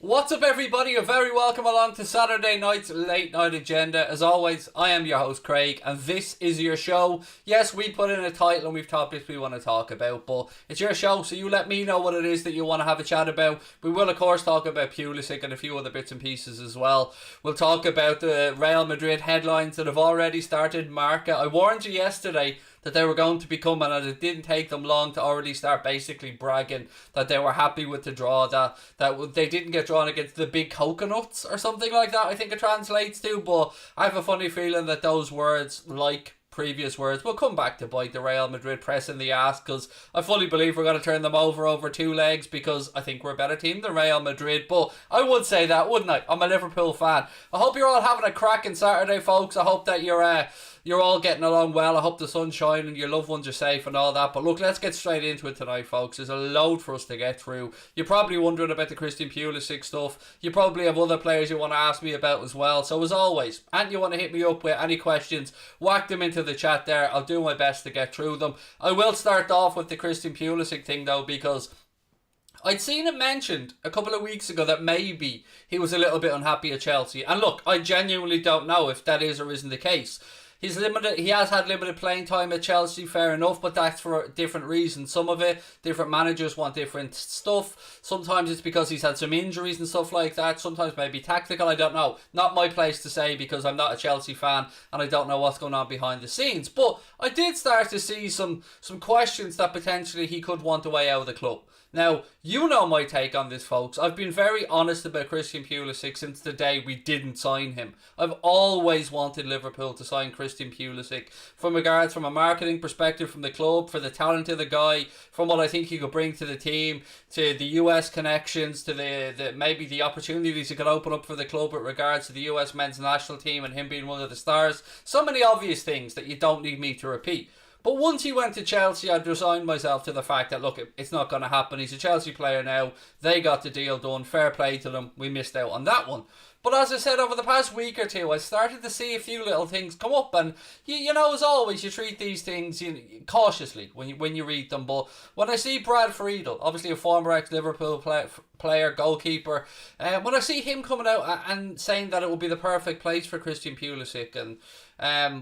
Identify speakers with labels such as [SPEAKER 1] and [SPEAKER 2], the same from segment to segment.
[SPEAKER 1] What's up, everybody? You're very welcome along to Saturday night's late night agenda. As always, I am your host Craig, and this is your show. Yes, we put in a title and we've topics we want to talk about, but it's your show, so you let me know what it is that you want to have a chat about. We will, of course, talk about Pulisic and a few other bits and pieces as well. We'll talk about the Real Madrid headlines that have already started. Marca, I warned you yesterday that they were going to be coming, and it didn't take them long to already start basically bragging that they were happy with the draw, that they didn't get drawn against the big coconuts or something like that, I think it translates to. But I have a funny feeling that those words, like previous words, will come back to bite the Real Madrid press in the ass, because I fully believe we're going to turn them over two legs, because I think we're a better team than Real Madrid. But I would say that, wouldn't I? I'm a Liverpool fan. I hope you're all having a cracking Saturday, folks. I hope that you're all getting along well. I hope the sun's shining, your loved ones are safe and all that. But look, let's get straight into it tonight, folks. There's a load for us to get through. You're probably wondering about the Christian Pulisic stuff. You probably have other players you want to ask me about as well. So as always, and you want to hit me up with any questions, whack them into the chat there. I'll do my best to get through them. I will start off with the Christian Pulisic thing though, because I'd seen it mentioned a couple of weeks ago that maybe he was a little bit unhappy at Chelsea. And look, I genuinely don't know if that is or isn't the case. He has had limited playing time at Chelsea, fair enough, but that's for different reasons. Some of it, different managers want different stuff. Sometimes it's because he's had some injuries and stuff like that. Sometimes maybe tactical, I don't know. Not my place to say, because I'm not a Chelsea fan and I don't know what's going on behind the scenes. But I did start to see some questions that potentially he could want a way out of the club. Now, you know my take on this, folks. I've been very honest about Christian Pulisic since the day we didn't sign him. I've always wanted Liverpool to sign Christian Pulisic, from a marketing perspective, from the club, for the talent of the guy, from what I think he could bring to the team, to the US connections, to the maybe the opportunities he could open up for the club with regards to the US men's national team and him being one of the stars. So many obvious things that you don't need me to repeat. But once he went to Chelsea, I'd resigned myself to the fact that, look, it's not going to happen. He's a Chelsea player now. They got the deal done. Fair play to them. We missed out on that one. But as I said, over the past week or two, I started to see a few little things come up. And, you know, as always, you treat these things cautiously when you read them. But when I see Brad Friedel, obviously a former ex-Liverpool player, goalkeeper, when I see him coming out and saying that it will be the perfect place for Christian Pulisic, and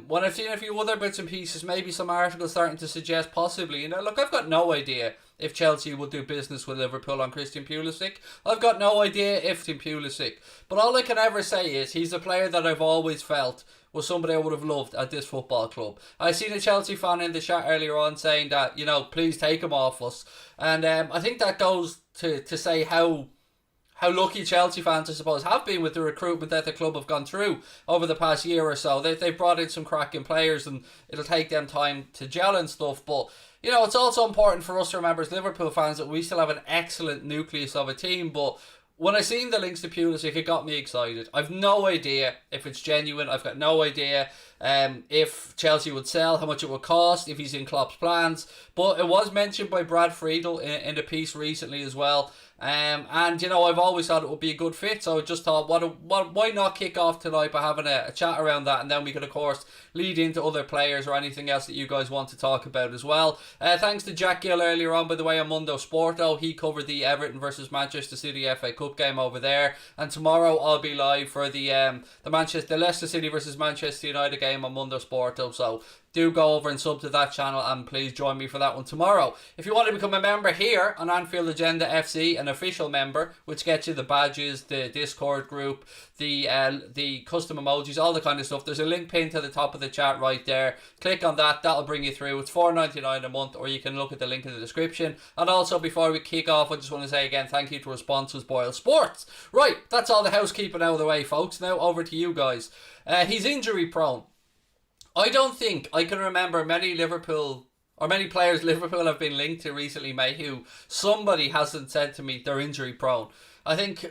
[SPEAKER 1] when I've seen a few other bits and pieces, maybe some articles starting to suggest possibly, look, I've got no idea if Chelsea will do business with Liverpool on Christian Pulisic. I've got no idea if Pulisic. But all I can ever say is he's a player that I've always felt was somebody I would have loved at this football club. I seen a Chelsea fan in the chat earlier on saying that, please take him off us. And I think that goes to say how lucky Chelsea fans, I suppose, have been with the recruitment that the club have gone through over the past year or so. They've brought in some cracking players, and it'll take them time to gel and stuff. But, it's also important for us to remember as Liverpool fans that we still have an excellent nucleus of a team. But when I seen the links to Pulisic, it got me excited. I've no idea if it's genuine. I've got no idea if Chelsea would sell, how much it would cost, if he's in Klopp's plans. But it was mentioned by Brad Friedel in a piece recently as well. And I've always thought it would be a good fit, so I just thought, why not kick off tonight by having a chat around that, and then we could, of course, lead into other players or anything else that you guys want to talk about as well. Thanks to Jack Gill earlier on, by the way, on Mundo Sporto. He covered the Everton versus Manchester City FA Cup game over there, and tomorrow I'll be live for the Leicester City versus Manchester United game on Mundo Sporto. So do go over and sub to that channel, and please join me for that one tomorrow. If you want to become a member here on Anfield Agenda FC, an official member, which gets you the badges, the Discord group, the custom emojis, all the kind of stuff, there's a link pinned to the top of the chat right there. Click on that, that'll bring you through. It's $4.99 a month, or you can look at the link in the description. And also, before we kick off, I just want to say again, thank you to our sponsors, Boyle Sports. Right, that's all the housekeeping out of the way, folks. Now over to you guys. He's injury prone. I don't think I can remember many players Liverpool have been linked to recently, mate, who somebody hasn't said to me they're injury prone. I think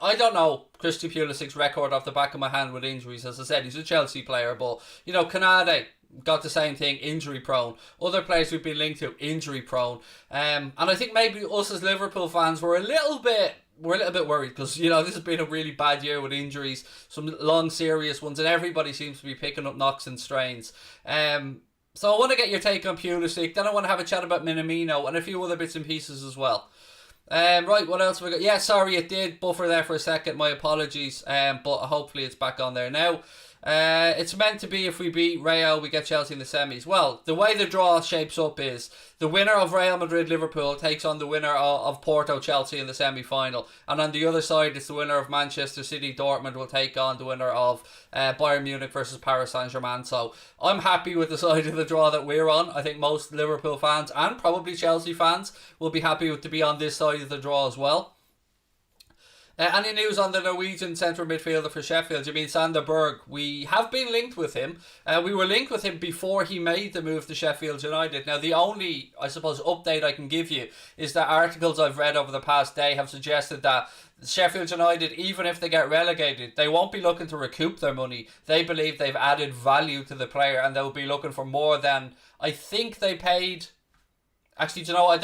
[SPEAKER 1] I don't know Christian Pulisic's record off the back of my hand with injuries. As I said, he's a Chelsea player, but KONATE got the same thing, injury prone. Other players we've been linked to, injury prone. And I think maybe us as Liverpool fans were a little bit worried, because this has been a really bad year with injuries, some long serious ones, and everybody seems to be picking up knocks and strains. So I want to get your take on Pulisic, then I want to have a chat about Minamino and a few other bits and pieces as well. Right, what else have we got? Yeah, sorry, it did buffer there for a second. My apologies. But hopefully it's back on there now. It's meant to be if we beat Real, we get Chelsea in the semis. Well, the way the draw shapes up is the winner of Real Madrid Liverpool takes on the winner of Porto Chelsea in the semi-final, and on the other side it's the winner of Manchester City Dortmund will take on the winner of Bayern Munich versus Paris Saint-Germain. So I'm happy with the side of the draw that we're on. I think most Liverpool fans and probably Chelsea fans will be happy to be on this side of the draw as well. Any news on the Norwegian central midfielder for Sheffield? You mean Sander Berg? We have been linked with him. We were linked with him before he made the move to Sheffield United. Now, the only, I suppose, update I can give you is that articles I've read over the past day have suggested that Sheffield United, even if they get relegated, they won't be looking to recoup their money. They believe they've added value to the player and they'll be looking for more than, I think they paid... Actually, do you know, I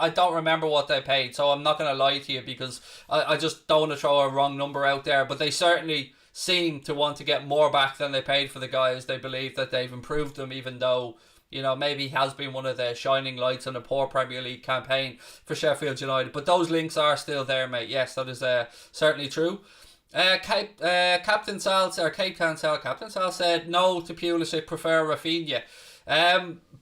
[SPEAKER 1] don't remember what they paid, so I'm not going to lie to you because I just don't want to throw a wrong number out there. But they certainly seem to want to get more back than they paid for the guys. They believe that they've improved them, even though, you know, maybe he has been one of the shining lights on a poor Premier League campaign for Sheffield United. But those links are still there, mate. Yes, that is certainly true. Captain Sal said no to Pulisic, prefer Rafinha.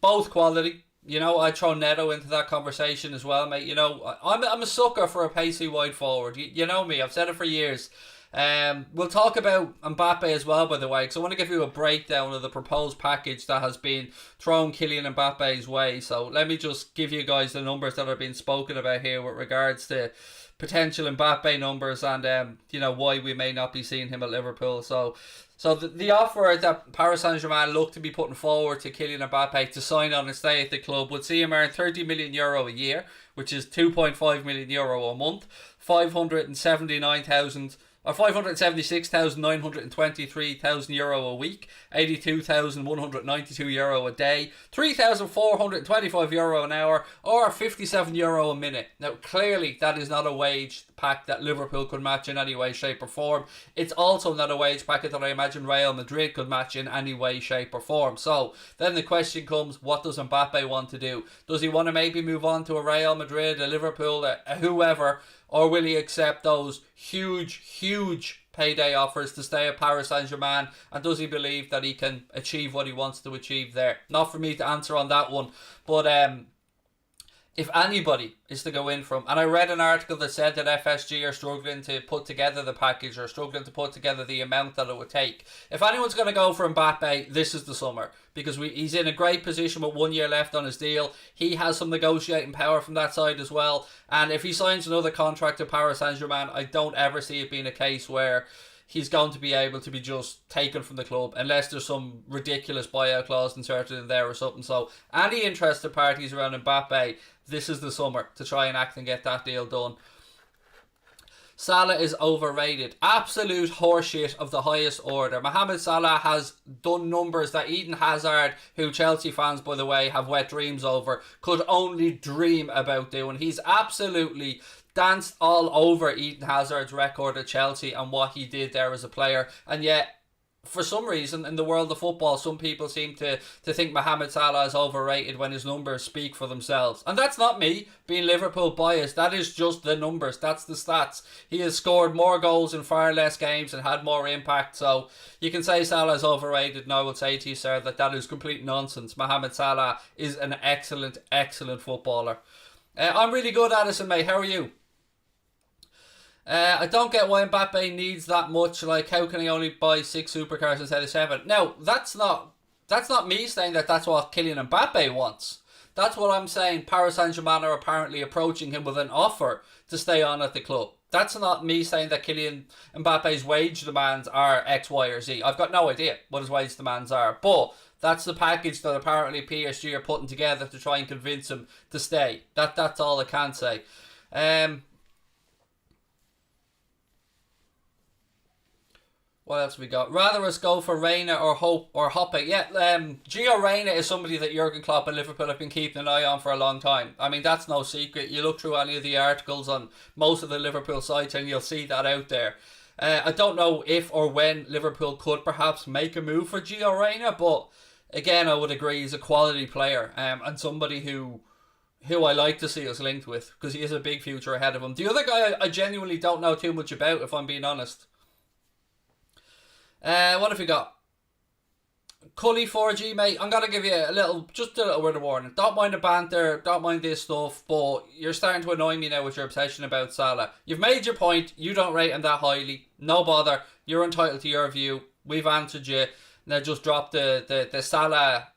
[SPEAKER 1] Both quality. You know, I'd throw Neto into that conversation as well, mate. You know, I'm a sucker for a pacey wide forward. You know me, I've said it for years. We'll talk about Mbappe as well, by the way, because I want to give you a breakdown of the proposed package that has been thrown Kylian Mbappe's way. So let me just give you guys the numbers that are being spoken about here with regards to potential Mbappe numbers and, you know, why we may not be seeing him at Liverpool. So the offer that Paris Saint-Germain look to be putting forward to Kylian Mbappe to sign on and stay at the club would see him earn €30 million a year, which is €2.5 million a month, 576,923 euro a week, €82,192 a day, €3,425 an hour, or €57 a minute. Now, clearly, that is not a wage pack that Liverpool could match in any way, shape, or form. It's also not a wage packet that I imagine Real Madrid could match in any way, shape, or form. So then the question comes: what does Mbappe want to do? Does he want to maybe move on to a Real Madrid, a Liverpool, a whoever? Or will he accept those huge payday offers to stay at Paris Saint-Germain? And does he believe that he can achieve what he wants to achieve there? Not for me to answer on that one. But if anybody is to go in from... And I read an article that said that FSG are struggling to put together the package or struggling to put together the amount that it would take. If anyone's going to go for Mbappe, this is the summer. Because he's in a great position with 1 year left on his deal. He has some negotiating power from that side as well. And if he signs another contract to Paris Saint-Germain, I don't ever see it being a case where he's going to be able to be just taken from the club unless there's some ridiculous buyout clause inserted in there or something. So any interested parties around Mbappe, this is the summer to try and act and get that deal done. Salah is overrated. Absolute horseshit of the highest order. Mohamed Salah has done numbers that Eden Hazard, who Chelsea fans, by the way, have wet dreams over, could only dream about doing. He's absolutely danced all over Eden Hazard's record at Chelsea and what he did there as a player. And yet, for some reason, in the world of football, some people seem to think Mohamed Salah is overrated when his numbers speak for themselves. And that's not me being Liverpool biased. That is just the numbers. That's the stats. He has scored more goals in far less games and had more impact. So you can say Salah is overrated, and I would say to you, sir, that is complete nonsense. Mohamed Salah is an excellent footballer. I'm really good, Addison, mate. How are you? I don't get why Mbappe needs that much. Like, how can he only buy 6 supercars instead of 7? Now, that's not me saying that that's what Kylian Mbappe wants. That's what I'm saying. Paris Saint-Germain are apparently approaching him with an offer to stay on at the club. That's not me saying that Kylian Mbappe's wage demands are X, Y, or Z. I've got no idea what his wage demands are. But that's the package that apparently PSG are putting together to try and convince him to stay. That's all I can say. What else we got? Rather us go for Reina or Hoppe. Yeah, Gio Reyna is somebody that Jurgen Klopp and Liverpool have been keeping an eye on for a long time. I mean, that's no secret. You look through any of the articles on most of the Liverpool sites and you'll see that out there. I don't know if or when Liverpool could perhaps make a move for Gio Reyna, but again, I would agree he's a quality player and somebody who who I like to see us linked with, because he has a big future ahead of him. The other guy I genuinely don't know too much about, if I'm being honest. What have we got? Cully 4G, mate. I'm gonna give you a little word of warning. Don't mind the banter, don't mind this stuff, but you're starting to annoy me now with your obsession about Salah. You've made your point. You don't rate him that highly. No bother. You're entitled to your view. We've answered you. Now just drop the Salah,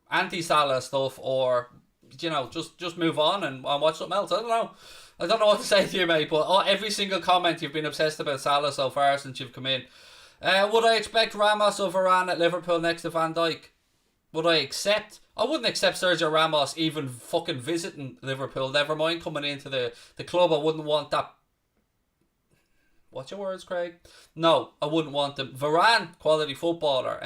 [SPEAKER 1] anti-Salah stuff, or just move on and watch something else. I don't know. I don't know what to say to you, mate. But every single comment you've been obsessed about Salah so far since you've come in. Would I expect Ramos or Varane at Liverpool next to Van Dijk? Would I accept? I wouldn't accept Sergio Ramos even fucking visiting Liverpool. Never mind coming into the club. I wouldn't want that. What's your words, Craig? No, I wouldn't want them. Varane, quality footballer.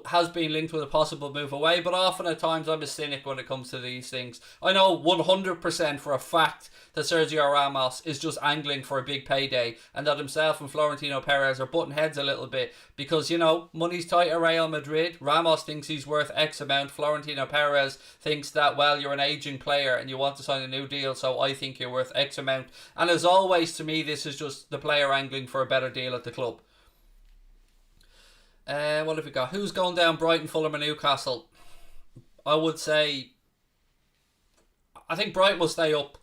[SPEAKER 1] Has been linked with a possible move away, but often at times I'm a cynic when it comes to these things. I know 100% for a fact that Sergio Ramos is just angling for a big payday, and that himself and Florentino Perez are butting heads a little bit because, money's tight at Real Madrid. Ramos thinks he's worth X amount. Florentino Perez thinks that, well, you're an aging player and you want to sign a new deal, so I think you're worth X amount. And as always, to me, this is just the player angling for a better deal at the club. What have we got? Who's going down? Brighton, Fulham and Newcastle? I would say I think Brighton will stay up.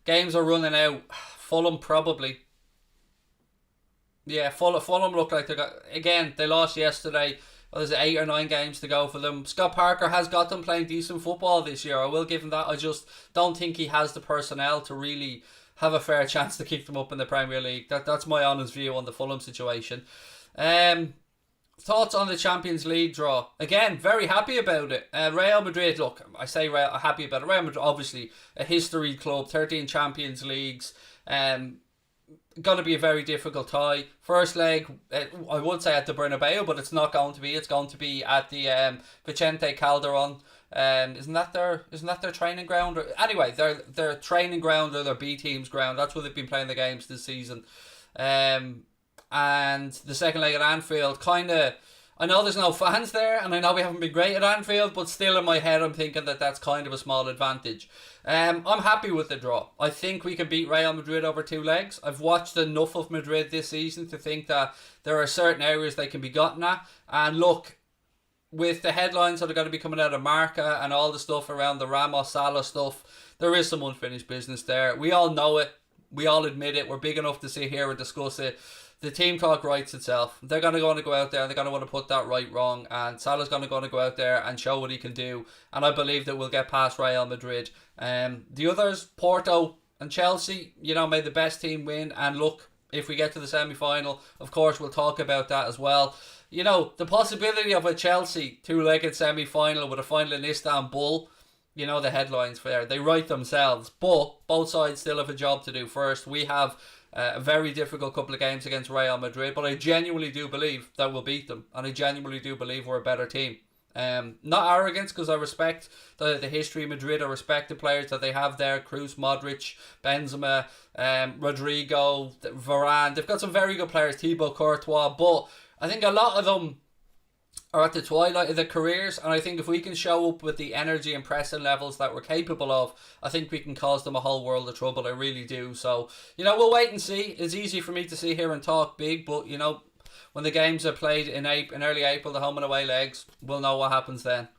[SPEAKER 1] Games are running out. Fulham probably. Yeah, Fulham look like they lost yesterday. There's 8 or 9 games to go for them. Scott Parker has got them playing decent football this year. I will give him that. I just don't think he has the personnel to really have a fair chance to keep them up in the Premier League. That's my honest view on the Fulham situation. Thoughts on the Champions League draw? Again, very happy about it. Real Madrid, look, I say happy about it. Real Madrid, obviously, a history club, 13 Champions Leagues. Going to be a very difficult tie. First leg, I would say at the Bernabeu, but it's not going to be. It's going to be at the Vicente Calderon. Isn't that their training ground? Anyway, their training ground or their B team's ground. That's where they've been playing the games this season. And the second leg at Anfield, I know there's no fans there, and I know we haven't been great at Anfield, but still in my head I'm thinking that that's kind of a small advantage. I'm happy with the draw. I think we can beat Real Madrid over 2 legs. I've watched enough of Madrid this season to think that there are certain areas they can be gotten at. And look, with the headlines that are going to be coming out of Marca and all the stuff around the Ramos Salah stuff, there is some unfinished business there. We all know it. We all admit it. We're big enough to sit here and discuss it. The team talk writes itself. They're going to want to go out there and they're going to want to put that right wrong. And Salah's going to go out there and show what he can do. And I believe that we'll get past Real Madrid. The others, Porto and Chelsea, may the best team win. And look, if we get to the semi-final, of course, we'll talk about that as well. The possibility of a Chelsea 2-legged semi-final with a final in Istanbul, the headlines for there. They write themselves. But both sides still have a job to do first. We have a very difficult couple of games against Real Madrid, but I genuinely do believe that we'll beat them, and I genuinely do believe we're a better team. Not arrogance, because I respect the history of Madrid. I respect the players that they have there: Kroos, Modric, Benzema, Rodrigo, Varane. They've got some very good players, Thibaut Courtois, but I think a lot of them are at the twilight of their careers, and I think if we can show up with the energy and pressing levels that we're capable of, I think we can cause them a whole world of trouble. I really do. So, we'll wait and see. It's easy for me to sit here and talk big, but when the games are played in early April, the home and away legs, we'll know what happens then.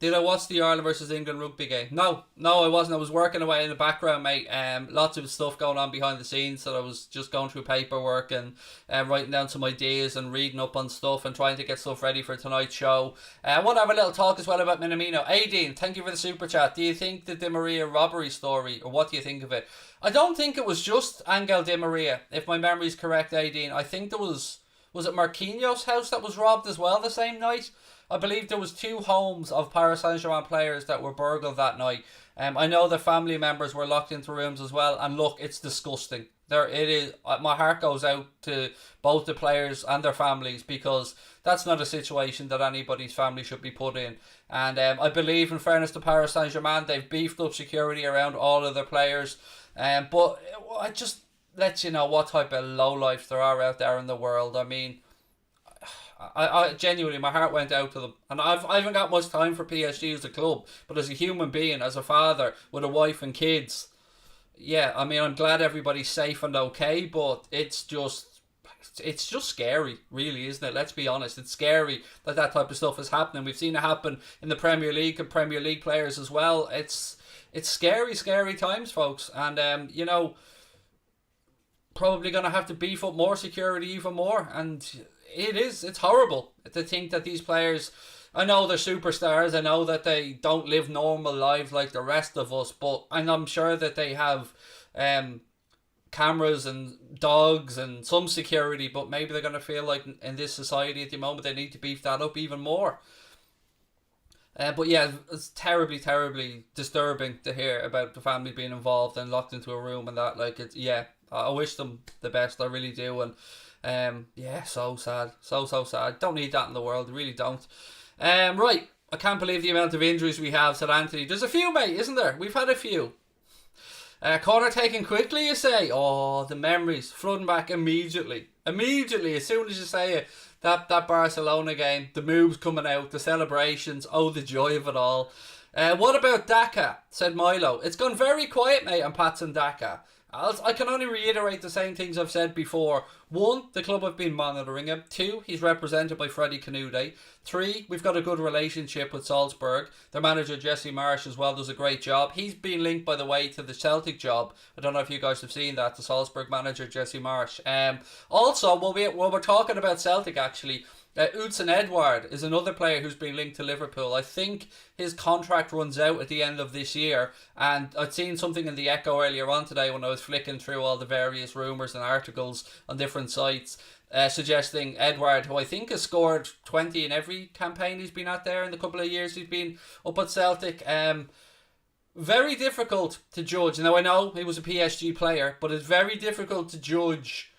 [SPEAKER 1] Did I watch the Ireland versus England rugby game? No, I wasn't. I was working away in the background, mate. Lots of stuff going on behind the scenes, so I was just going through paperwork and writing down some ideas and reading up on stuff and trying to get stuff ready for tonight's show. I want to have a little talk as well about Minamino. Aideen, thank you for the super chat. Do you think the Di Maria robbery story, or what do you think of it? I don't think it was just Angel Di Maria, if my memory's correct, Aideen. I think there was it Marquinhos' house that was robbed as well the same night? I believe there was 2 homes of Paris Saint-Germain players that were burgled that night. I know the family members were locked into rooms as well. And look, it's disgusting. It is. My heart goes out to both the players and their families, because that's not a situation that anybody's family should be put in. And I believe, in fairness to Paris Saint-Germain, they've beefed up security around all of their players. But I just let you know what type of lowlifes there are out there in the world. I mean, I genuinely, my heart went out to them. And I haven't got much time for PSG as a club, but as a human being, as a father with a wife and kids, yeah, I mean, I'm glad everybody's safe and okay, but it's just scary, really, isn't it? Let's be honest. It's scary that that type of stuff is happening. We've seen it happen in the Premier League and Premier League players as well. It's scary, scary times, folks. And, you know, probably going to have to beef up more security even more. And it's horrible to think that these players, I know they're superstars, I know that they don't live normal lives like the rest of us, but and I'm sure that they have cameras and dogs and some security, but maybe they're going to feel like in this society at the moment they need to beef that up even more. But yeah, it's terribly, terribly disturbing to hear about the family being involved and locked into a room and that. Like, it's, yeah, I wish them the best, I really do. And yeah, so sad, so sad. Don't need that in the world, really don't. Right, I can't believe the amount of injuries we have, said Anthony. There's a few, mate, isn't there? We've had a few. Corner taken quickly, you say? Oh, the memories flooding back immediately. Immediately, as soon as you say it. That Barcelona game, the moves coming out, the celebrations, oh, the joy of it all. What about Daka, said Milo. It's gone very quiet, mate, on Patson Daka. I can only reiterate the same things I've said before. 1, the club have been monitoring him. 2, he's represented by Freddie Canute. 3, we've got a good relationship with Salzburg. Their manager Jesse Marsch as well does a great job. He's been linked, by the way, to the Celtic job. I don't know if you guys have seen that, the Salzburg manager Jesse Marsch. Also, while we're talking about Celtic, actually, Udson Edouard is another player who's been linked to Liverpool. I think his contract runs out at the end of this year, and I'd seen something in the Echo earlier on today when I was flicking through all the various rumours and articles on different sites, suggesting Edouard, who I think has scored 20 in every campaign he's been at there in the couple of years he's been up at Celtic. Very difficult to judge. Now, I know he was a PSG player, but it's very difficult to judge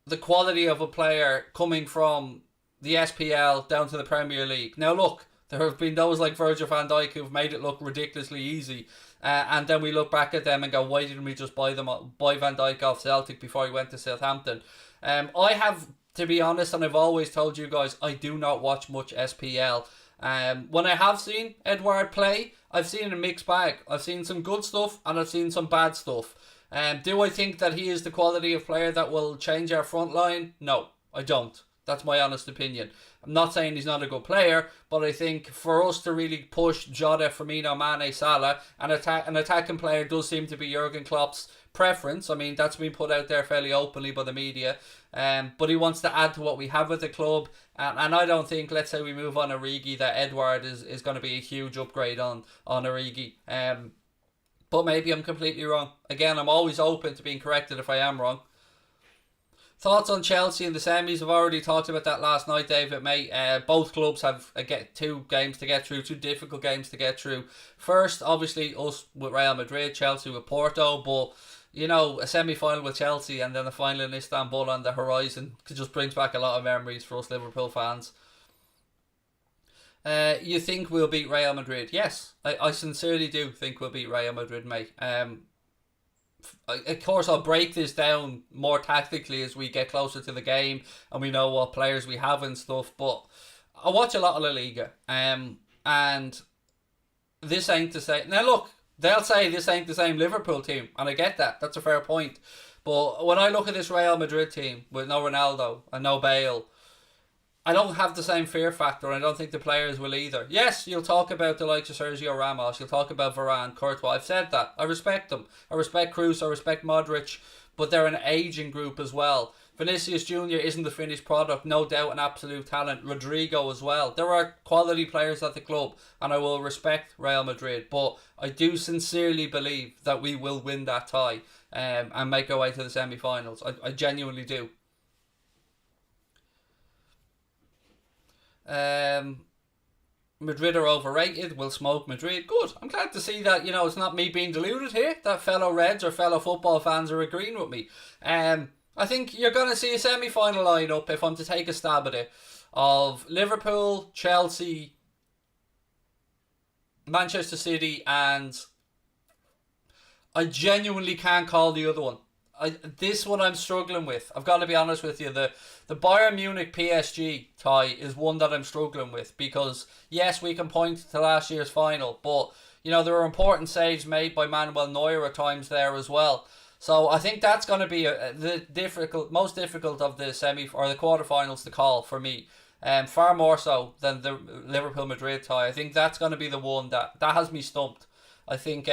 [SPEAKER 1] the quality of a player coming from the SPL down to the Premier League. Now look, there have been those like Virgil van Dijk who've made it look ridiculously easy, and then we look back at them and go, why didn't we just buy Van Dijk off Celtic before he went to Southampton? I have, to be honest, and I've always told you guys, I do not watch much SPL. When I have seen Edouard play, I've seen a mixed bag. I've seen some good stuff and I've seen some bad stuff. Do I think that he is the quality of player that will change our front line? No, I don't. That's my honest opinion. I'm not saying he's not a good player, but I think for us to really push Jota, Firmino, Mane, Salah, an attacking player does seem to be Jurgen Klopp's preference. I mean, that's been put out there fairly openly by the media. But he wants to add to what we have at the club. And I don't think, let's say we move on Origi, that Edouard is going to be a huge upgrade on Origi. But maybe I'm completely wrong. Again, I'm always open to being corrected if I am wrong. Thoughts on Chelsea in the semis? I've already talked about that last night, David, mate. Both clubs have two games to get through, two difficult games to get through. First, obviously, us with Real Madrid, Chelsea with Porto, but, you know, a semi-final with Chelsea and then a final in Istanbul on the horizon just brings back a lot of memories for us Liverpool fans. You think we'll beat Real Madrid? Yes, I sincerely do think we'll beat Real Madrid, mate. Of course, I'll break this down more tactically as we get closer to the game and we know what players we have and stuff, but I watch a lot of La Liga, and this ain't the same. Now look, they'll say this ain't the same Liverpool team, and I get that, that's a fair point, but when I look at this Real Madrid team with no Ronaldo and no Bale, I don't have the same fear factor, and I don't think the players will either. Yes, you'll talk about the likes of Sergio Ramos, you'll talk about Varane, Courtois. I've said that. I respect them. I respect Kroos, I respect Modric, but they're an aging group as well. Vinicius Jr. isn't the finished product, no doubt an absolute talent. Rodrigo as well. There are quality players at the club, and I will respect Real Madrid, but I do sincerely believe that we will win that tie and make our way to the semi-finals. I genuinely do. Madrid are overrated. We'll smoke Madrid. Good. I'm glad to see that, you know, it's not me being deluded here, that fellow Reds or fellow football fans are agreeing with me. I think you're going to see a semi-final lineup, if I'm to take a stab at it, of Liverpool, Chelsea, Manchester City, and I genuinely can't call the other one. This one I'm struggling with. I've got to be honest with you. The Bayern Munich PSG tie is one that I'm struggling with because yes, we can point to last year's final, but there were important saves made by Manuel Neuer at times there as well. So I think that's going to be the most difficult of the semi or the quarterfinals to call for me. Far more so than the Liverpool Madrid tie. I think that's going to be the one that has me stumped. I think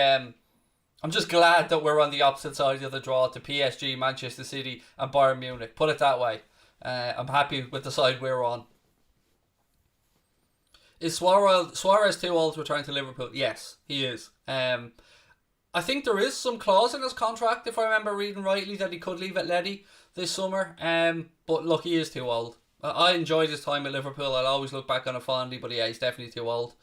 [SPEAKER 1] I'm just glad that we're on the opposite side of the draw to PSG, Manchester City, and Bayern Munich. Put it that way. I'm happy with the side we're on. Is Suarez too old to return to Liverpool? Yes, he is. I think there is some clause in his contract, if I remember reading rightly, that he could leave Atleti this summer. But look, he is too old. I enjoyed his time at Liverpool. I'll always look back on it fondly, but yeah, he's definitely too old.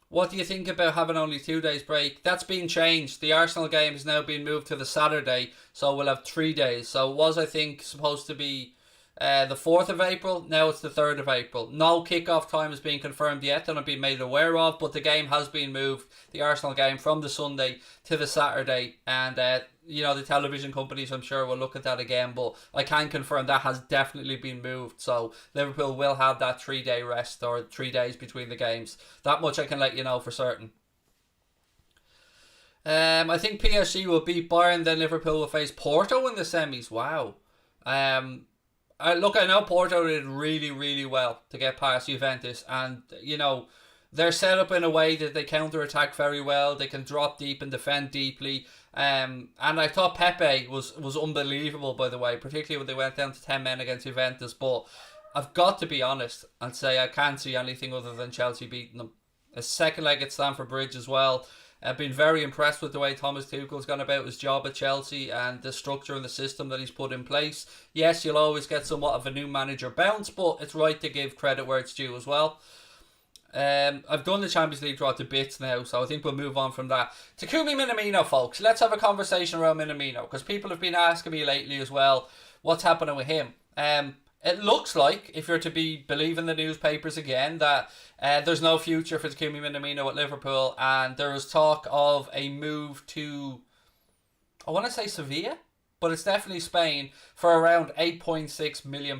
[SPEAKER 1] What do you think about having only 2 days break? That's been changed. The Arsenal game has now been moved to the Saturday, so we'll have 3 days. So it was, I think, supposed to be the 4th of April. Now it's the 3rd of April. No kickoff time has been confirmed yet that I've been made aware of, but the game has been moved, the Arsenal game, from the Sunday to the Saturday. And, the television companies, I'm sure, will look at that again, but I can confirm that has definitely been moved. So Liverpool will have that 3-day rest, or 3 days between the games. That much I can let you know for certain. I think PSG will beat Bayern, then Liverpool will face Porto in the semis. Wow. I know Porto did really, really well to get past Juventus, and they're set up in a way that they counter-attack very well. They can drop deep and defend deeply. And I thought Pepe was unbelievable, by the way, particularly when they went down to 10 men against Juventus. But I've got to be honest and say I can't see anything other than Chelsea beating them. A second leg at Stamford Bridge as well. I've been very impressed with the way Thomas Tuchel's gone about his job at Chelsea and the structure and the system that he's put in place. Yes, you'll always get somewhat of a new manager bounce, but it's right to give credit where it's due as well. I've done the Champions League draw to bits now, so I think we'll move on from that. Takumi Minamino, folks. Let's have a conversation around Minamino, because people have been asking me lately as well, what's happening with him? It looks like, if you're to be believing the newspapers again, that there's no future for Takumi Minamino at Liverpool, and there is talk of a move to, I want to say Sevilla, but it's definitely Spain, for around £8.6 million.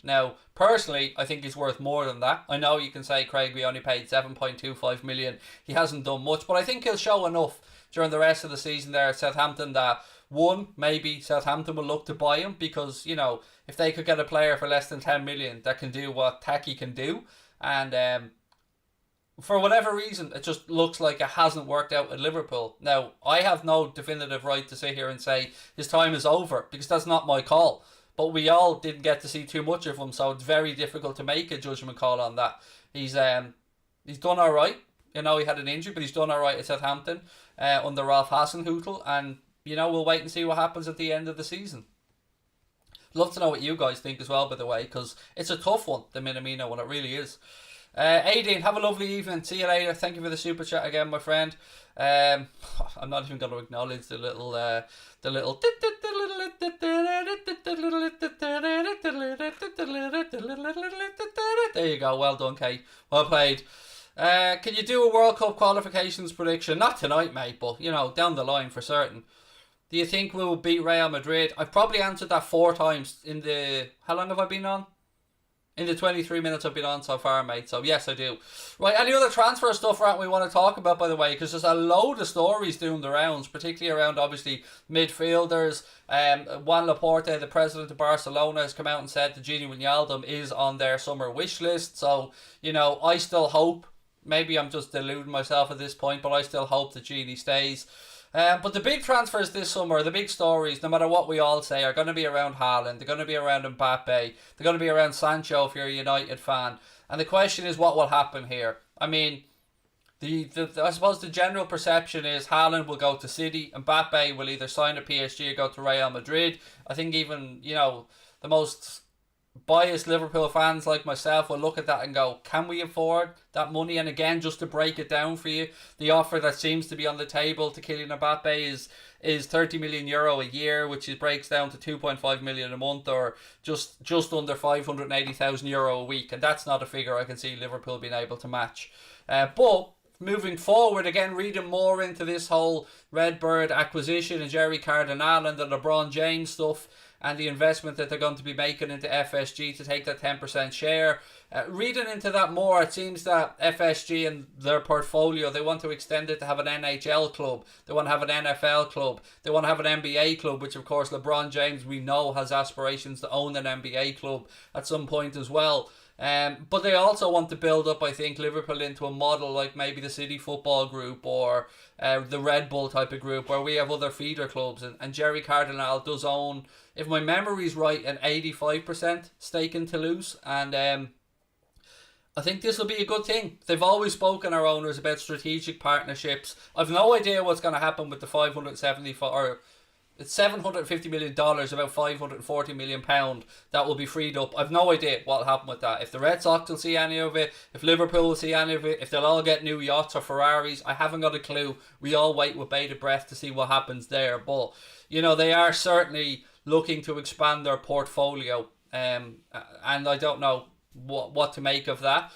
[SPEAKER 1] Now, personally, I think he's worth more than that. I know you can say, Craig, we only paid $7.25 million. He hasn't done much, but I think he'll show enough during the rest of the season there at Southampton that, one, maybe Southampton will look to buy him, because, if they could get a player for less than 10 million that can do what Taki can do, and for whatever reason, it just looks like it hasn't worked out at Liverpool. Now, I have no definitive right to sit here and say his time is over, because that's not my call. But we all didn't get to see too much of him, so it's very difficult to make a judgment call on that. He's done all right. He had an injury, but he's done all right at Southampton under Ralph Hasenhüttl, and we'll wait and see what happens at the end of the season. Love to know what you guys think as well, by the way, because it's a tough one, the Minamino one. It really is. Aideen, have a lovely evening. See you later. Thank you for the super chat again, my friend. I'm not even going to acknowledge the little there you go. Well done, Kate. Well played. Can you do a World Cup qualifications prediction? Not tonight, mate, but down the line for certain. Do you think we'll beat Real Madrid? I've probably answered that 4 times in the... How long have I been on? In the 23 minutes I've been on so far, mate. So, yes, I do. Right, any other transfer stuff we want to talk about, by the way? Because there's a load of stories doing the rounds, particularly around, obviously, midfielders. Juan Laporte, the president of Barcelona, has come out and said that Gini Wijnaldum is on their summer wish list. So, I still hope, maybe I'm just deluding myself at this point, but I still hope that Gini stays. But the big transfers this summer, the big stories, no matter what we all say, are going to be around Haaland. They're going to be around Mbappe. They're going to be around Sancho if you're a United fan. And the question is, what will happen here? I mean, I suppose the general perception is Haaland will go to City. Mbappe will either sign at PSG or go to Real Madrid. I think even, the most biased Liverpool fans like myself will look at that and go, can we afford that money? And again, just to break it down for you, the offer that seems to be on the table to Kylian Mbappe is 30 million euro a year, which breaks down to 2.5 million a month, or just under 580,000 euro a week, and that's not a figure I can see Liverpool being able to match. But moving forward, again, reading more into this whole Redbird acquisition and Jerry Cardinal and the LeBron James stuff and the investment that they're going to be making into FSG to take that 10% share. Reading into that more, it seems that FSG and their portfolio, they want to extend it to have an NHL club. They want to have an NFL club. They want to have an NBA club, which of course LeBron James, we know, has aspirations to own an NBA club at some point as well. But they also want to build up, I think, Liverpool into a model like maybe the City Football Group or the Red Bull type of group, where we have other feeder clubs. And Jerry Cardinal does own, if my memory's right, an 85% stake in Toulouse. And I think this will be a good thing. They've always spoken, our owners, about strategic partnerships. I've no idea what's going to happen with the it's $750 million, about £540 million that will be freed up. I've no idea what will happen with that. If the Red Sox will see any of it, if Liverpool will see any of it, if they'll all get new yachts or Ferraris, I haven't got a clue. We all wait with bated breath to see what happens there. But, you know, they are certainly looking to expand their portfolio. And I don't know what to make of that.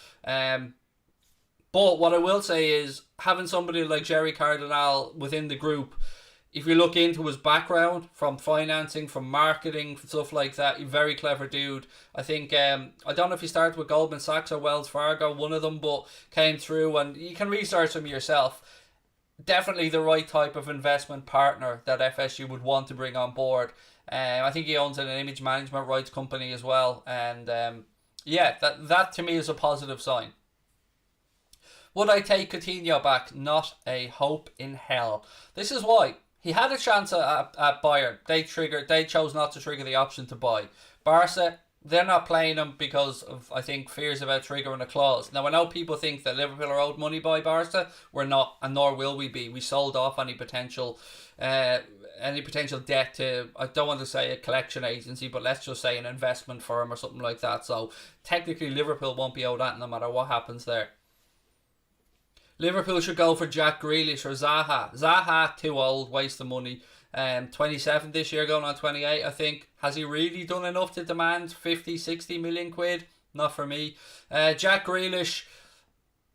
[SPEAKER 1] But what I will say is, having somebody like Jerry Cardinal within the group, if you look into his background, from financing, from marketing, stuff like that, he's a very clever dude. I think, I don't know if he started with Goldman Sachs or Wells Fargo, one of them, but came through, and you can research him yourself. Definitely the right type of investment partner that FSU would want to bring on board. I think he owns an image management rights company as well. And yeah, that to me is a positive sign. Would I take Coutinho back? Not a hope in hell. This is why. He had a chance at Bayern. They chose not to trigger the option to buy. Barca, they're not playing him because of, I think, fears about triggering a clause. Now, I know people think that Liverpool are owed money by Barca. We're not, and nor will we be. We sold off any potential debt to, I don't want to say a collection agency, but let's just say an investment firm or something like that. So technically Liverpool won't be owed that no matter what happens there. Liverpool should go for Jack Grealish or Zaha. Zaha, too old, waste of money. 27 this year, going on 28, I think. Has he really done enough to demand 50, 60 million quid? Not for me. Jack Grealish,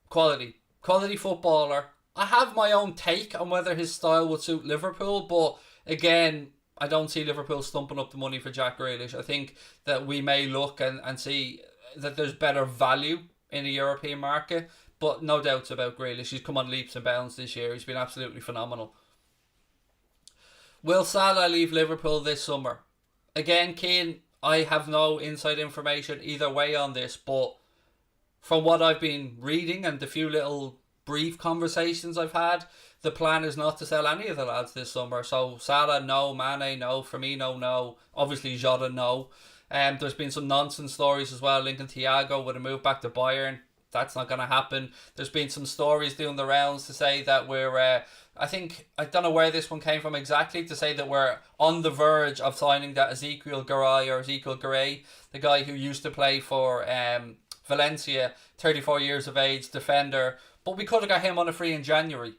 [SPEAKER 1] quality footballer. I have my own take on whether his style would suit Liverpool, but again, I don't see Liverpool stumping up the money for Jack Grealish. I think that we may look and see that there's better value in the European market. But no doubts about Grealish. He's come on leaps and bounds this year. He's been absolutely phenomenal. Will Salah leave Liverpool this summer? Again, Keane, I have no inside information either way on this, but from what I've been reading and the few little brief conversations I've had, the plan is not to sell any of the lads this summer. So Salah, no. Mane, no. Firmino, no. Obviously Jota, no. There's been some nonsense stories as well linking Thiago with a move back to Bayern. That's not going to happen. There's been some stories doing the rounds to say that we're, I don't know where this one came from exactly, to say that we're on the verge of signing that Ezekiel Garay, the guy who used to play for Valencia, 34 years of age, defender. But we could have got him on a free in January.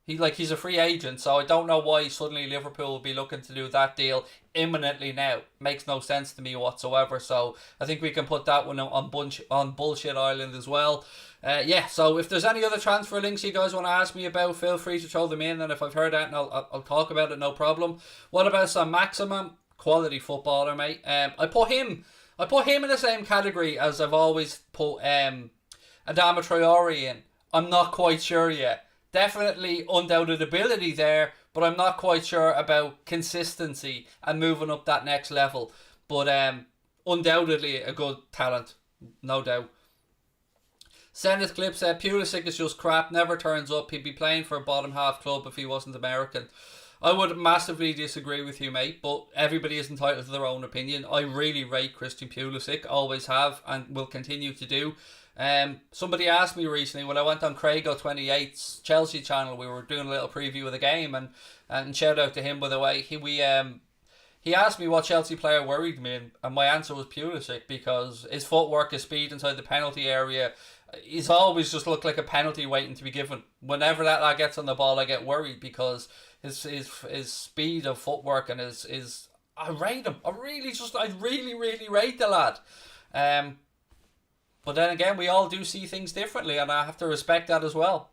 [SPEAKER 1] He's a free agent, so I don't know why suddenly Liverpool will be looking to do that deal imminently now. Makes no sense to me whatsoever. So I think we can put that one on Bullshit Island as well. So if there's any other transfer links you guys want to ask me about, feel free to throw them in, and if I've heard that, I'll talk about it, no problem. What about Sam Maximum? Quality footballer, mate. I put him in the same category as I've always put Adama Traore in. I'm not quite sure yet. Definitely undoubted ability there, but I'm not quite sure about consistency and moving up that next level. But undoubtedly a good talent, no doubt. Zenith Clip said Pulisic is just crap, never turns up. He'd be playing for a bottom half club if he wasn't American. I would massively disagree with you, mate, but everybody is entitled to their own opinion. I really rate Christian Pulisic, always have and will continue to do. Somebody asked me recently when I went on Craigo28's Chelsea channel, we were doing a little preview of the game, and shout out to him, by the way. He asked me what Chelsea player worried me, and my answer was Pulisic, because his footwork, his speed inside the penalty area, he's always just looked like a penalty waiting to be given. Whenever that lad gets on the ball, I get worried, because his speed of footwork and his I rate him. I really rate the lad. But then again, we all do see things differently, and I have to respect that as well.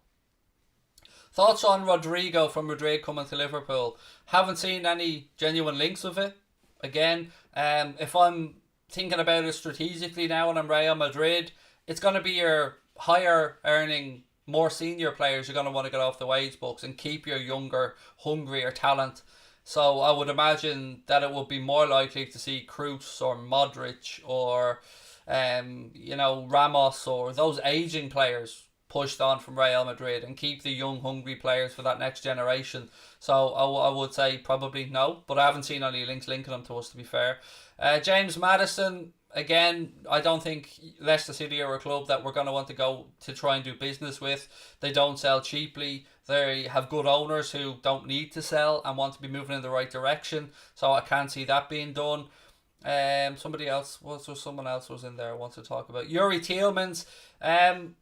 [SPEAKER 1] Thoughts on Rodrigo from Madrid coming to Liverpool? Haven't seen any genuine links of it. Again, if I'm thinking about it strategically now and I'm Real Madrid, it's going to be your higher earning, more senior players you're going to want to get off the wage books and keep your younger, hungrier talent. So I would imagine that it would be more likely to see Kroos or Modric or Ramos or those aging players pushed on from Real Madrid and keep the young, hungry players for that next generation. So I would say probably no, but I haven't seen any links linking them to us, to be fair. James Maddison, again, I don't think Leicester City are a club that we're going to want to go to try and do business with. They don't sell cheaply. They have good owners who don't need to sell and want to be moving in the right direction. So I can't see that being done. Someone else was in there I want to talk about. Yuri Tielemans,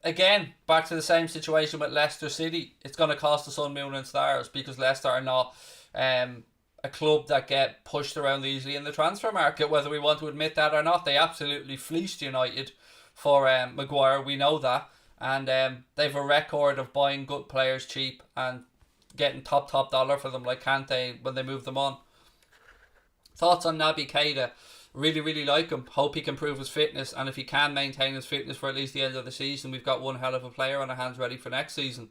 [SPEAKER 1] again, back to the same situation with Leicester City. It's going to cost the sun, moon and stars because Leicester are not a club that get pushed around easily in the transfer market, whether we want to admit that or not. They absolutely fleeced United for Maguire, we know that, and they've a record of buying good players cheap and getting top dollar for them, like Kante when they move them on. Thoughts on Naby Keita? Really like him. Hope he can prove his fitness, and if he can maintain his fitness for at least the end of the season, we've got one hell of a player on our hands ready for next season.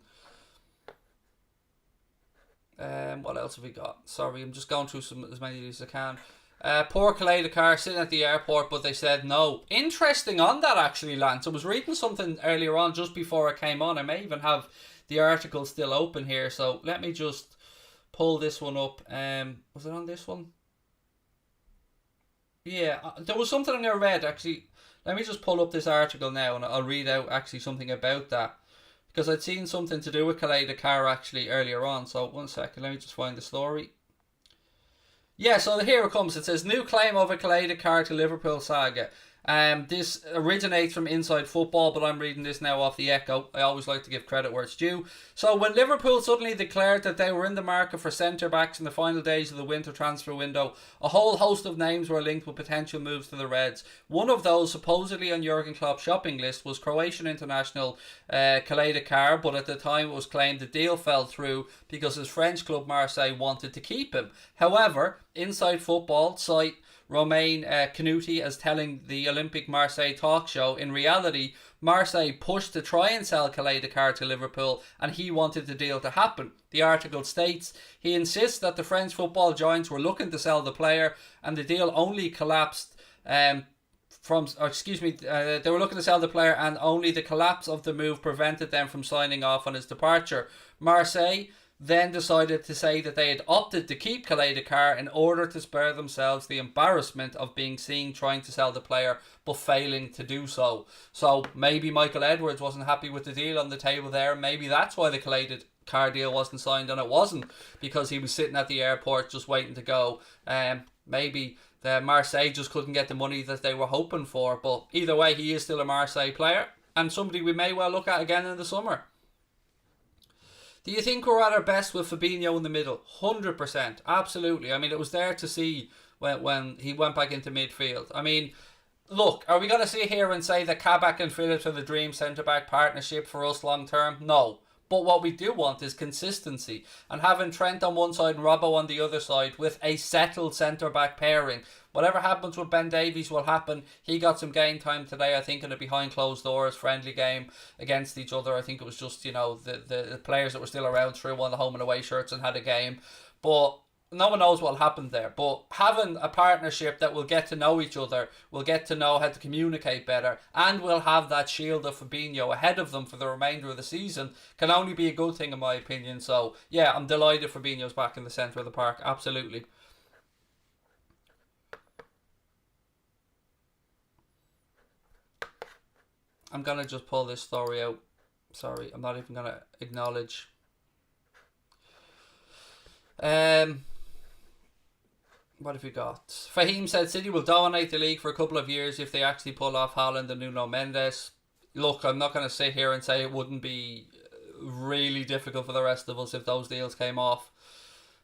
[SPEAKER 1] What else have we got? Sorry, I'm just going through as many of these as I can. Poor Caleta-Car sitting at the airport, but they said no. Interesting on that, actually, Lance. I was reading something earlier on just before I came on. I may even have the article still open here, so let me just pull this one up. Was it on this one? Yeah, there was something I read, actually. Let me just pull up this article now and I'll read out actually something about that. Because I'd seen something to do with Caleta-Car actually earlier on. So 1 second, let me just find the story. Yeah, so here it comes. It says, new claim of a Caleta-Car to Liverpool saga. This originates from Inside Football, but I'm reading this now off the Echo. I always like to give credit where it's due. So when Liverpool suddenly declared that they were in the market for centre-backs in the final days of the winter transfer window, a whole host of names were linked with potential moves to the Reds. One of those, supposedly on Jurgen Klopp's shopping list, was Croatian international Caleta-Car, but at the time it was claimed the deal fell through because his French club Marseille wanted to keep him. However, Inside Football cite Romain Canuti as telling the Olympic Marseille talk show, in reality, Marseille pushed to try and sell Caleta-Car to Liverpool and he wanted the deal to happen. The article states, he insists that the French football giants were looking to sell the player and the deal only collapsed they were looking to sell the player and only the collapse of the move prevented them from signing off on his departure. Marseille then decided to say that they had opted to keep Caleta-Car in order to spare themselves the embarrassment of being seen trying to sell the player but failing to do so. So maybe Michael Edwards wasn't happy with the deal on the table there. Maybe that's why the Caleta-Car deal wasn't signed, and it wasn't because he was sitting at the airport just waiting to go. Maybe the Marseille just couldn't get the money that they were hoping for. But either way, he is still a Marseille player and somebody we may well look at again in the summer. Do you think we're at our best with Fabinho in the middle? 100%. Absolutely. I mean, it was there to see when he went back into midfield. I mean, look, are we going to sit here and say that Kabak and Phillips are the dream centre-back partnership for us long term? No. But what we do want is consistency. And having Trent on one side and Robbo on the other side with a settled centre-back pairing. Whatever happens with Ben Davies will happen. He got some game time today, I think, in a behind closed doors friendly game against each other. I think it was just, the players that were still around threw on the home and away shirts and had a game. But no one knows what happened there. But having a partnership that will get to know each other, will get to know how to communicate better, and will have that shield of Fabinho ahead of them for the remainder of the season can only be a good thing in my opinion. So yeah, I'm delighted Fabinho's back in the centre of the park. Absolutely. I'm going to just pull this story out. Sorry, I'm not even going to acknowledge. What have we got? Fahim said City will dominate the league for a couple of years if they actually pull off Haaland and Nuno Mendes. Look, I'm not going to sit here and say it wouldn't be really difficult for the rest of us if those deals came off.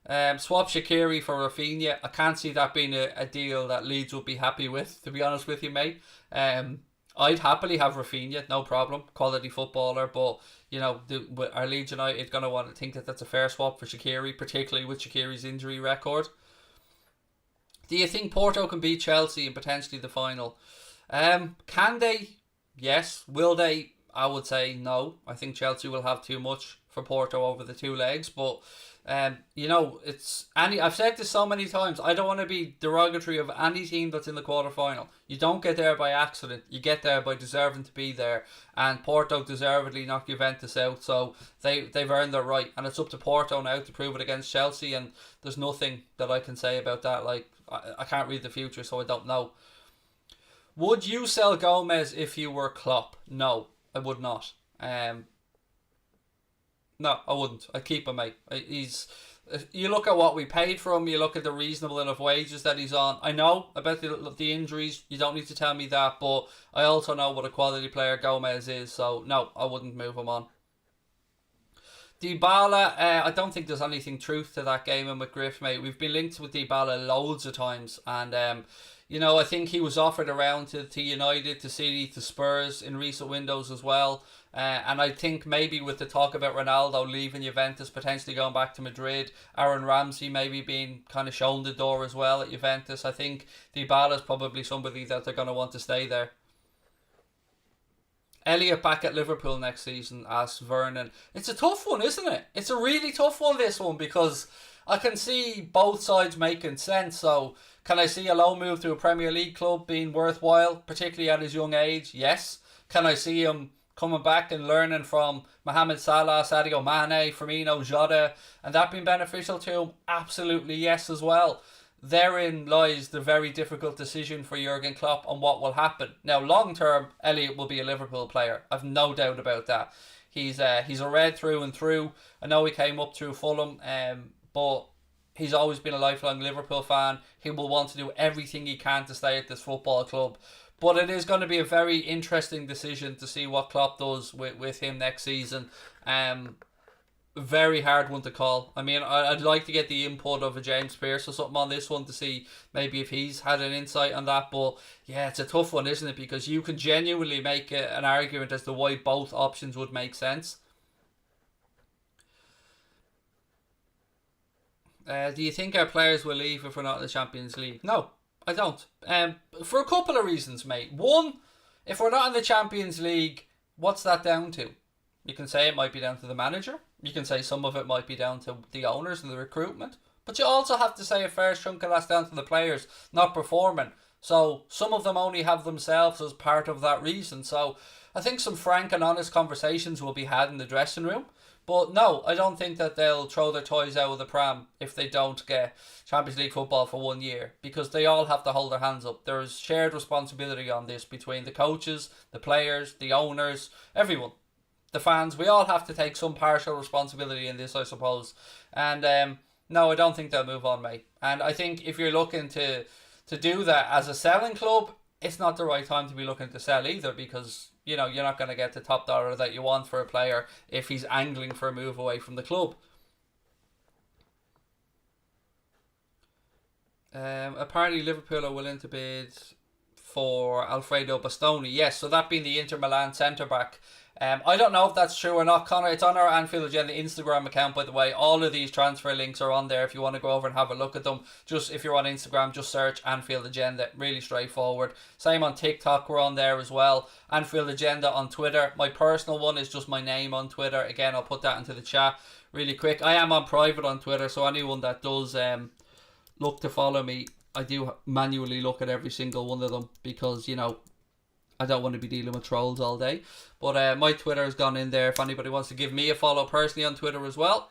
[SPEAKER 1] Swap Shaqiri for Rafinha. I can't see that being a deal that Leeds would be happy with, to be honest with you, mate. I'd happily have Rafinha, no problem, quality footballer, but are Leeds United going to want to think that that's a fair swap for Shaqiri, particularly with Shaqiri's injury record? Do you think Porto can beat Chelsea in potentially the final? Can they? Yes. Will they? I would say no. I think Chelsea will have too much for Porto over the two legs, but I've said this so many times. I don't want to be derogatory of any team that's in the quarterfinal. You don't get there by accident. You get there by deserving to be there. And Porto deservedly knocked Juventus out, so they've earned their right. And it's up to Porto now to prove it against Chelsea. And there's nothing that I can say about that. Like I can't read the future, so I don't know. Would you sell Gomez if you were Klopp? No, I would not. No, I wouldn't. I'd keep him, mate. You look at what we paid for him, you look at the reasonable enough wages that he's on. I know about the injuries, you don't need to tell me that, but I also know what a quality player Gomez is, so no, I wouldn't move him on. Dybala, I don't think there's anything truth to that game in McGriff, mate. We've been linked with Dybala loads of times, and I think he was offered around to United, to City, to Spurs in recent windows as well. And I think maybe with the talk about Ronaldo leaving Juventus, potentially going back to Madrid, Aaron Ramsey maybe being kind of shown the door as well at Juventus, I think Dybala is probably somebody that they're going to want to stay there. Elliot back at Liverpool next season, asks Vernon. It's a tough one, isn't it? It's a really tough one, this one, because I can see both sides making sense. So can I see a low move to a Premier League club being worthwhile, particularly at his young age? Yes. Can I see him coming back and learning from Mohamed Salah, Sadio Mane, Firmino, Jota, and that being beneficial to him? Absolutely yes as well. Therein lies the very difficult decision for Jurgen Klopp on what will happen. Now, long term, Elliot will be a Liverpool player. I've no doubt about that. He's a red through and through. I know he came up through Fulham, but he's always been a lifelong Liverpool fan. He will want to do everything he can to stay at this football club. But it is going to be a very interesting decision to see what Klopp does with him next season. Very hard one to call. I mean, I'd like to get the input of a James Pearce or something on this one to see maybe if he's had an insight on that. But yeah, it's a tough one, isn't it? Because you can genuinely make an argument as to why both options would make sense. Do you think our players will leave if we're not in the Champions League? No, I don't. For a couple of reasons, mate. One, if we're not in the Champions League, what's that down to? You can say it might be down to the manager. You can say some of it might be down to the owners and the recruitment. But you also have to say a fair chunk of that's down to the players not performing. So some of them only have themselves as part of that reason. So I think some frank and honest conversations will be had in the dressing room. But no, I don't think that they'll throw their toys out of the pram if they don't get Champions League football for 1 year. Because they all have to hold their hands up. There is shared responsibility on this between the coaches, the players, the owners, everyone. The fans, we all have to take some partial responsibility in this, I suppose. And no, I don't think they'll move on, mate. And I think if you're looking to do that as a selling club, it's not the right time to be looking to sell either, because you're not going to get the top dollar that you want for a player if he's angling for a move away from the club. Apparently Liverpool are willing to bid for Alfredo Bastoni. Yes, so that being the Inter Milan centre-back. I don't know if that's true or not, Connor. It's on our Anfield Agenda Instagram account, by the way. All of these transfer links are on there if you want to go over and have a look at them. Just if you're on Instagram, just search Anfield Agenda. Really straightforward. Same on TikTok, we're on there as well. Anfield Agenda on Twitter. My personal one is just my name on Twitter. Again, I'll put that into the chat really quick. I am on private on Twitter, so anyone that does look to follow me, I do manually look at every single one of them because, I don't want to be dealing with trolls all day. But my Twitter has gone in there if anybody wants to give me a follow personally on Twitter as well.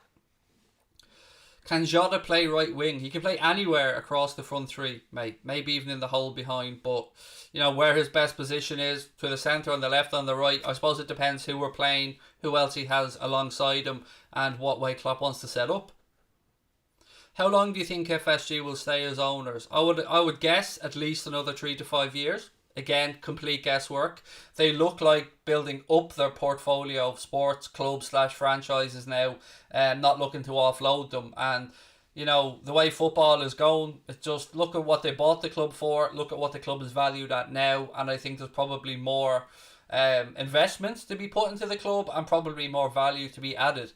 [SPEAKER 1] Can Jota play right wing? He can play anywhere across the front three, mate. Maybe even in the hole behind. But, where his best position is, to the centre, on the left, on the right. I suppose it depends who we're playing, who else he has alongside him, and what way Klopp wants to set up. How long do you think FSG will stay as owners? I would guess at least another 3 to 5 years. Again, complete guesswork. They look like building up their portfolio of sports clubs / franchises now, not looking to offload them. And you know, the way football is going, it's just look at what they bought the club for, look at what the club is valued at now, and I think there's probably more investments to be put into the club and probably more value to be added.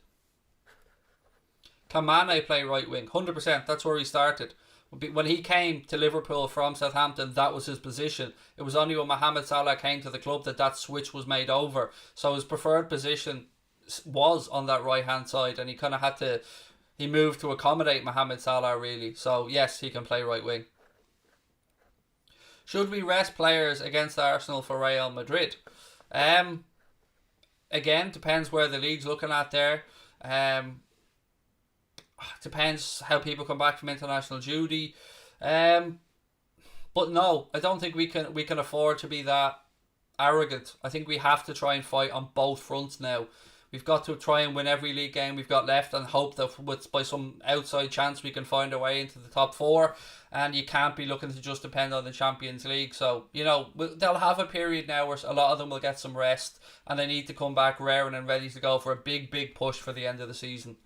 [SPEAKER 1] Can Mane play right wing? 100%. That's where he started. When he came to Liverpool from Southampton, that was his position. It was only when Mohamed Salah came to the club that that switch was made over. So his preferred position was on that right hand side, and he kind of had to. He moved to accommodate Mohamed Salah, really. So yes, he can play right wing. Should we rest players against Arsenal for Real Madrid? Again, depends where the league's looking at there. Depends how people come back from international duty. But no, I don't think we can afford to be that arrogant. I think we have to try and fight on both fronts now. We've got to try and win every league game we've got left and hope that by some outside chance we can find our way into the top four. And you can't be looking to just depend on the Champions League. So, you know, they'll have a period now where a lot of them will get some rest and they need to come back raring and ready to go for a big, big push for the end of the season.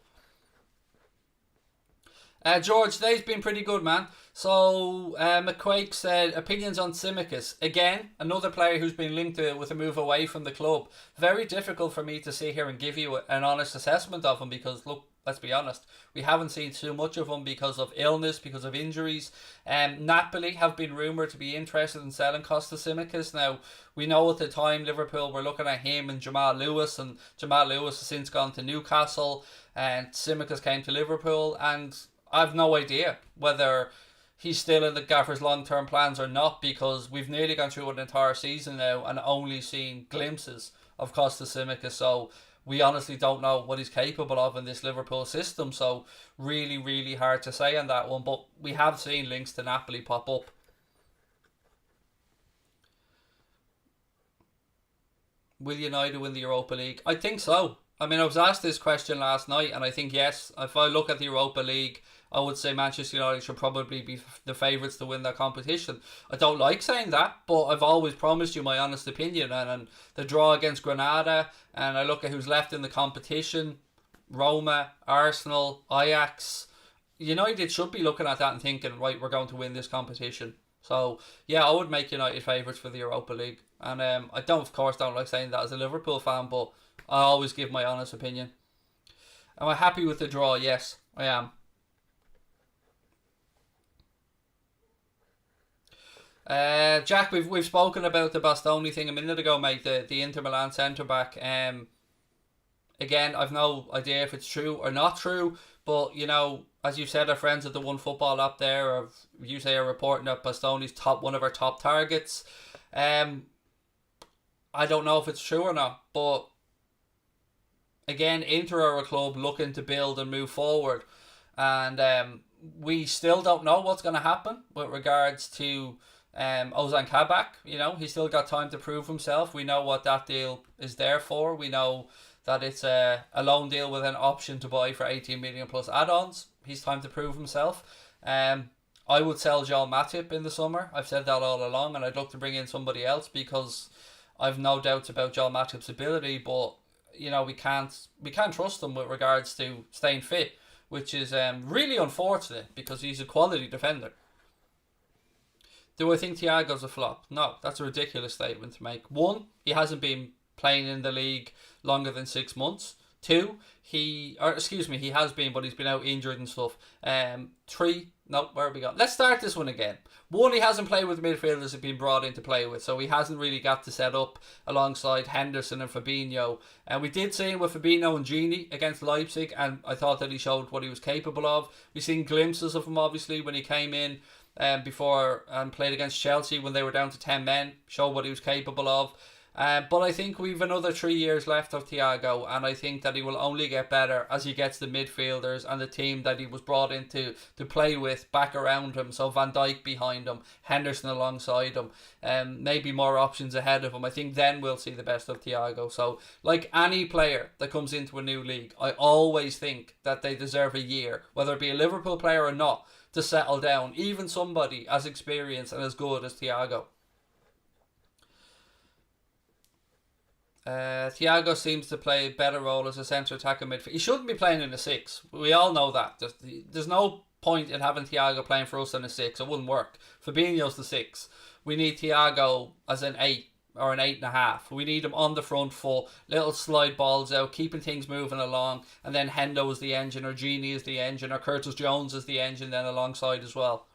[SPEAKER 1] George, today's been pretty good, man. So, McQuake said, opinions on Tsimikas. Again, another player who's been linked with a move away from the club. Very difficult for me to sit here and give you an honest assessment of him because, look, let's be honest, we haven't seen too much of him because of illness, because of injuries. Napoli have been rumoured to be interested in selling Costa Tsimikas. Now, we know at the time Liverpool were looking at him and Jamal Lewis, and Jamal Lewis has since gone to Newcastle, and Tsimikas came to Liverpool, and I have no idea whether he's still in the Gaffer's long-term plans or not, because we've nearly gone through an entire season now and only seen glimpses of Costa Tsimikas. So we honestly don't know what he's capable of in this Liverpool system. So really, really hard to say on that one. But we have seen links to Napoli pop up. Will United win the Europa League? I think so. I mean, I was asked this question last night, and I think yes. If I look at the Europa League, I would say Manchester United should probably be the favourites to win that competition. I don't like saying that, but I've always promised you my honest opinion. And the draw against Granada, and I look at who's left in the competition, Roma, Arsenal, Ajax. United should be looking at that and thinking, right, we're going to win this competition. So, yeah, I would make United favourites for the Europa League. And I don't like saying that as a Liverpool fan, but I always give my honest opinion. Am I happy with the draw? Yes, I am. Jack, we've spoken about the Bastoni thing a minute ago, mate. The Inter Milan centre back. Again, I've no idea if it's true or not true, but you know, as you've said, our friends at the One Football app there, or you say, are reporting that Bastoni's one of our top targets. I don't know if it's true or not, but again, Inter are a club looking to build and move forward, and we still don't know what's going to happen with regards to Ozan Kabak. You know, he's still got time to prove himself. We know what that deal is there for. We know that it's a loan deal with an option to buy for 18 million plus add-ons. He's time to prove himself. I would sell Joel Matip in the summer. I've said that all along, and I'd look to bring in somebody else because I've no doubts about Joel Matip's ability, but you know, we can't trust him with regards to staying fit, which is really unfortunate because he's a quality defender. Do I think Thiago's a flop? No, that's a ridiculous statement to make. One, he hasn't been playing in the league longer than 6 months. Two, he has been, but he's been out injured and stuff. Three, no, where have we got? Let's start this one again. One, he hasn't played with midfielders he's been brought in to play with, so he hasn't really got to set up alongside Henderson and Fabinho. And we did see him with Fabinho and Gini against Leipzig, and I thought that he showed what he was capable of. We've seen glimpses of him, obviously, when he came in before and played against Chelsea when they were down to 10 men, showed what he was capable of. But I think we've another 3 years left of Thiago, and I think that he will only get better as he gets the midfielders and the team that he was brought in to play with back around him. So Van Dijk behind him, Henderson alongside him, maybe more options ahead of him. I think then we'll see the best of Thiago. So like any player that comes into a new league, I always think that they deserve a year, whether it be a Liverpool player or not, to settle down. Even somebody as experienced and as good as Thiago. Thiago seems to play a better role as a centre attacker midfield. He shouldn't be playing in a 6. We all know that. There's no point in having Thiago playing for us in a 6. It wouldn't work. Fabinho's the 6. We need Thiago as an 8 or an 8.5. We need him on the front foot, little slide balls out, keeping things moving along, and then Hendo is the engine, or Genie is the engine, or Curtis Jones is the engine then alongside as well.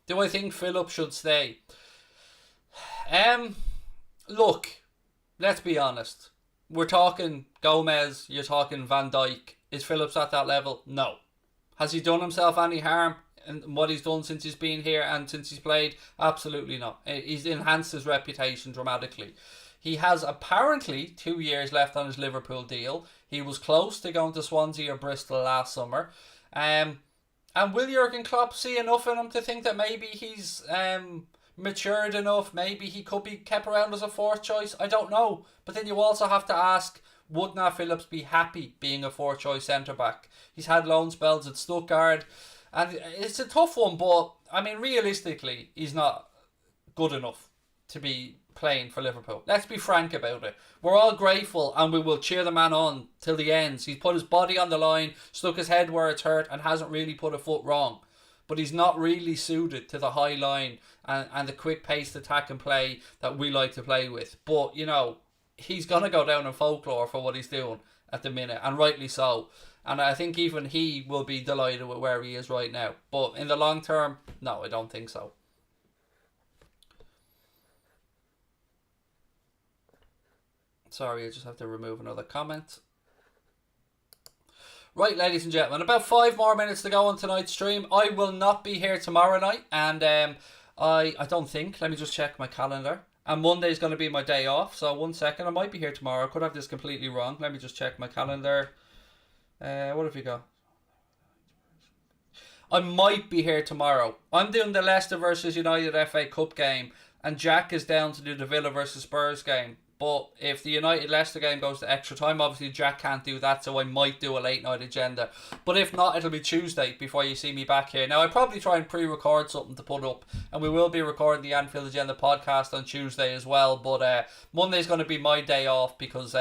[SPEAKER 1] Do I think Phillips should stay? Look, let's be honest. We're talking Gomez, you're talking Van Dijk. Is Phillips at that level? No. Has he done himself any harm in what he's done since he's been here and since he's played? Absolutely not. He's enhanced his reputation dramatically. He has apparently 2 years left on his Liverpool deal. He was close to going to Swansea or Bristol last summer. And will Jurgen Klopp see enough in him to think that maybe he's matured enough? Maybe he could be kept around as a 4th choice? I don't know. But then you also have to ask, would Nat Phillips be happy being a 4th choice centre-back? He's had loan spells at Stuttgart. And it's a tough one, but, I mean, realistically, he's not good enough to be playing for Liverpool. Let's be frank about it. We're all grateful and we will cheer the man on till the end. He's put his body on the line, stuck his head where it's hurt, and hasn't really put a foot wrong. But he's not really suited to the high line and the quick-paced attack and play that we like to play with. But, you know, he's going to go down in folklore for what he's doing at the minute, and rightly so. And I think even he will be delighted with where he is right now. But in the long term, no, I don't think so. Sorry, I just have to remove another comment. Right, ladies and gentlemen, about 5 more minutes to go on tonight's stream. I will not be here tomorrow night. And I don't think. Let me just check my calendar. And Monday's going to be my day off. So 1 second, I might be here tomorrow. I could have this completely wrong. Let me just check my calendar. What have you got? I might be here tomorrow. I'm doing the Leicester versus United FA Cup game, and Jack is down to do the Villa versus Spurs game. But if the United Leicester game goes to extra time, obviously Jack can't do that, so I might do a late night agenda. But if not, it'll be Tuesday before you see me back here. Now, I'll probably try and pre-record something to put up, and we will be recording the Anfield Agenda podcast on Tuesday as well. But Monday's going to be my day off because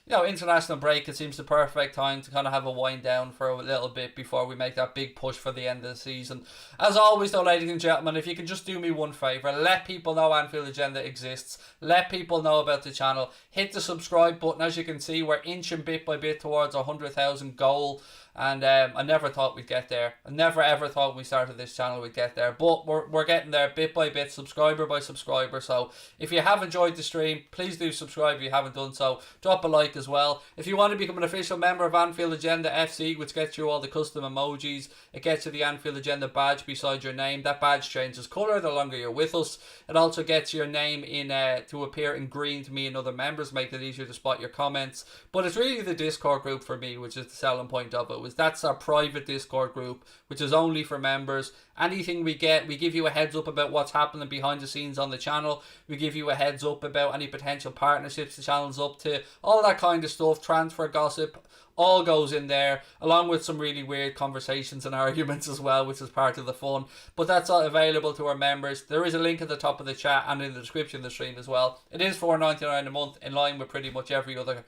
[SPEAKER 1] you know, international break, it seems the perfect time to kind of have a wind down for a little bit before we make that big push for the end of the season. As always though, ladies and gentlemen, if you can just do me one favour, let people know Anfield Agenda exists, let people know about the channel, hit the subscribe button. As you can see, we're inching bit by bit towards our 100,000 goal. And I never thought we'd get there. I never ever thought when we started this channel we'd get there. But we're getting there bit by bit, subscriber by subscriber. So if you have enjoyed the stream, please do subscribe if you haven't done so. Drop a like as well. If you want to become an official member of Anfield Agenda FC, which gets you all the custom emojis, it gets you the Anfield Agenda badge beside your name. That badge changes colour the longer you're with us. It also gets your name in to appear in green to me and other members, make it easier to spot your comments. But it's really the Discord group for me, which is the selling point of it. That's our private Discord group, which is only for members. Anything we get, we give you a heads up about what's happening behind the scenes on the channel. We give you a heads up about any potential partnerships the channel's up to, all that kind of stuff, transfer gossip, all goes in there, along with some really weird conversations and arguments as well, which is part of the fun. But that's all available to our members. There is a link at the top of the chat and in the description of the stream as well. It is $4.99 a month, in line with pretty much every other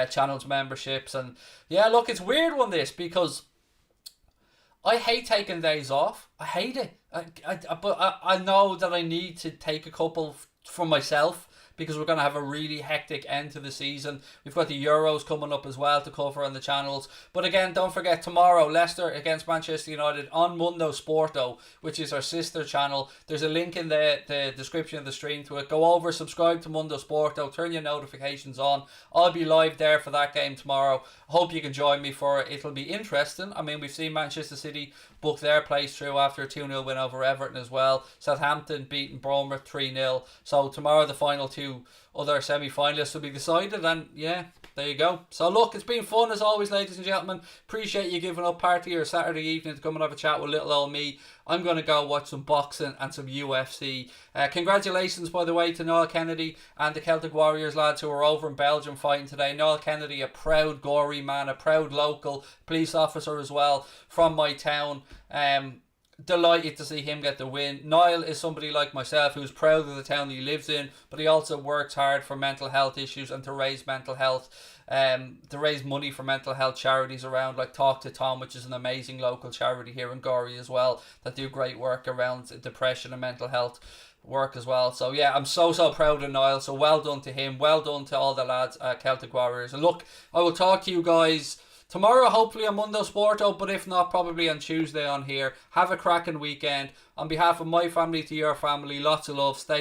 [SPEAKER 1] channel's memberships. And yeah, look, it's a weird one this, because I hate taking days off. I hate it. But I know that I need to take a couple for myself, because we're going to have a really hectic end to the season. We've got the Euros coming up as well to cover on the channels. But again, don't forget, tomorrow, Leicester against Manchester United on Mundo Sporto, which is our sister channel. There's a link in the description of the stream to it. Go over, subscribe to Mundo Sporto, turn your notifications on. I'll be live there for that game tomorrow. Hope you can join me for it. It'll be interesting. I mean, we've seen Manchester City book their place through after a 2-0 win over Everton as well. Southampton beating Bournemouth 3-0. So tomorrow the final two other semi-finalists will be decided, and yeah, there you go. So look, it's been fun as always, ladies and gentlemen. Appreciate you giving up part of your Saturday evening to come and have a chat with little old me. I'm going to go watch some boxing and some UFC. Congratulations, by the way, to Noel Kennedy and the Celtic Warriors lads who were over in Belgium fighting today. Noel Kennedy, a proud gory man, a proud local police officer as well from my town. delighted to see him get the win. Niall is somebody like myself who's proud of the town he lives in, but he also works hard for mental health issues and to raise mental health, to raise money for mental health charities around, like Talk to Tom, which is an amazing local charity here in Gorey as well, that do great work around depression and mental health work as well. So yeah, I'm so proud of Niall. So well done to him. Well done to all the lads at Celtic Warriors. And look, I will talk to you guys tomorrow, hopefully on Mundo Sporto, but if not, probably on Tuesday on here. Have a cracking weekend. On behalf of my family to your family, lots of love. Stay well.